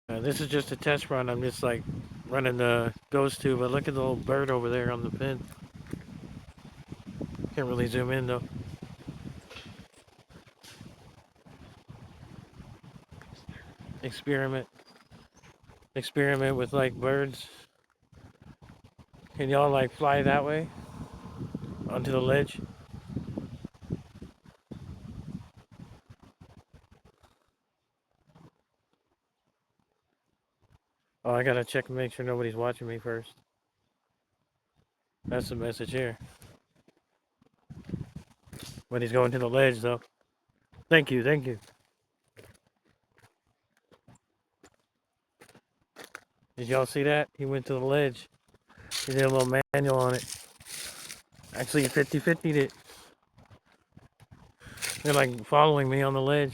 This is just a test run. I'm just like running the ghost tube. But look at the little bird over there on the pin. Can't really zoom in though. Experiment. Experiment with like birds. Can y'all like fly that way onto the ledge? Oh, I gotta check and make sure nobody's watching me first. That's the message here. But he's going to the ledge though. Thank you, thank you. Did y'all see that? He went to the ledge. He did a little manual on it. Actually, 50-50'd it. They're like following me on the ledge.